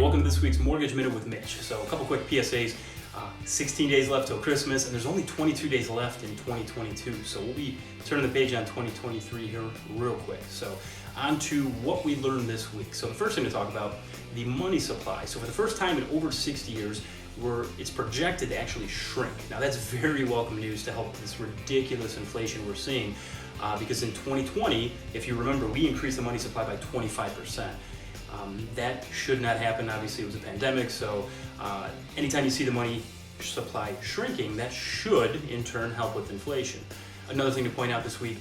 welcome to this week's Mortgage Minute with Mitch. So a couple quick PSAs. 16 days left till Christmas, and there's only 22 days left in 2022. So we'll be turning the page on 2023 here real quick. So on to what we learned this week. So the first thing to talk about, the money supply. So for the first time in over 60 years, it's projected to actually shrink. Now that's very welcome news to help this ridiculous inflation we're seeing. Because in 2020, if you remember, we increased the money supply by 25%. That should not happen. Obviously, it was a pandemic, so anytime you see the money supply shrinking, that should in turn help with inflation. Another thing to point out this week,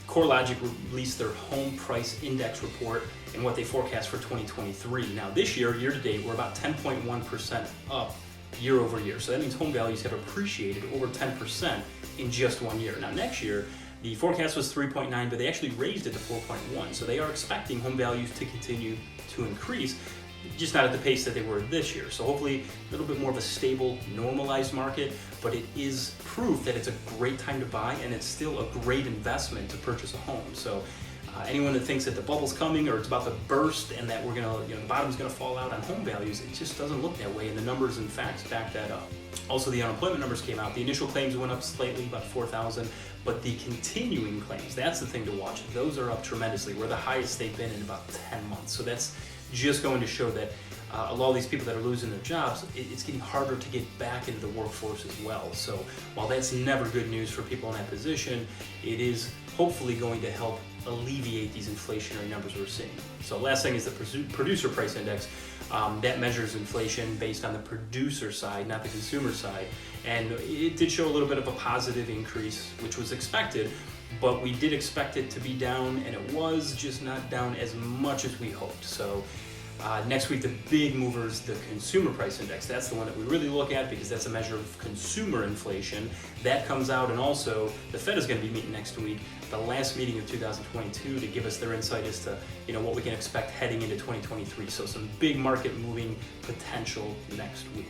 CoreLogic released their home price index report and what they forecast for 2023. Now this year to date, we're about 10.1% up year over year. So that means home values have appreciated over 10% in just 1 year. Now next year, the forecast was 3.9, but they actually raised it to 4.1. So they are expecting home values to continue to increase, just not at the pace that they were this year. So hopefully a little bit more of a stable, normalized market, but it is proof that it's a great time to buy and it's still a great investment to purchase a home. So anyone that thinks that the bubble's coming or it's about to burst and that we're gonna, the bottom's gonna fall out on home values, it just doesn't look that way, and the numbers and facts back that up. Also, the unemployment numbers came out. The initial claims went up slightly, about 4,000, but the continuing claims, that's the thing to watch. Those are up tremendously. We're the highest they've been in about 10 months. So that's just going to show that a lot of these people that are losing their jobs, it's getting harder to get back into the workforce as well. So while that's never good news for people in that position, it is hopefully going to help alleviate these inflationary numbers we're seeing. So last thing is the producer price index. That measures inflation based on the producer side, not the consumer side. And it did show a little bit of a positive increase, which was expected, but we did expect it to be down, and it was just not down as much as we hoped. So next week, the big mover is the consumer price index. That's the one that we really look at because that's a measure of consumer inflation. That comes out, and also the Fed is going to be meeting next week, the last meeting of 2022, to give us their insight as to what we can expect heading into 2023. So some big market moving potential next week.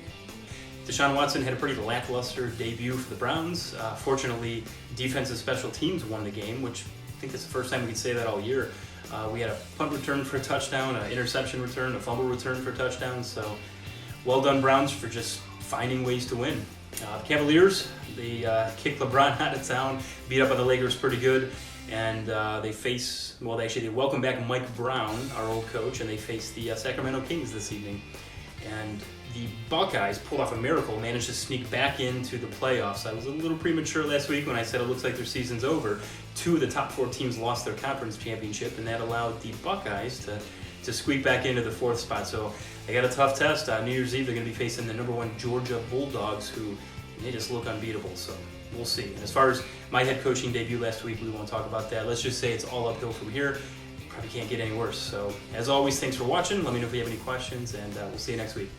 Deshaun Watson had a pretty lackluster debut for the Browns. Fortunately, defensive special teams won the game, which I think that's the first time we could say that all year. We had a punt return for a touchdown, an interception return, a fumble return for a touchdown. So well done, Browns, for just finding ways to win. The Cavaliers, they kicked LeBron out of town, beat up on the Lakers pretty good, and they welcome back Mike Brown, our old coach, and they face the Sacramento Kings this evening. And the Buckeyes pulled off a miracle, managed to sneak back into the playoffs. I was a little premature last week when I said it looks like their season's over. 2 of the top 4 teams lost their conference championship, and that allowed the Buckeyes to squeak back into the 4th spot. So they got a tough test. New Year's Eve, they're going to be facing the #1 Georgia Bulldogs, who they just look unbeatable. So we'll see. And as far as my head coaching debut last week, we won't talk about that. Let's just say it's all uphill from here. Probably can't get any worse. So as always, thanks for watching. Let me know if you have any questions, and we'll see you next week.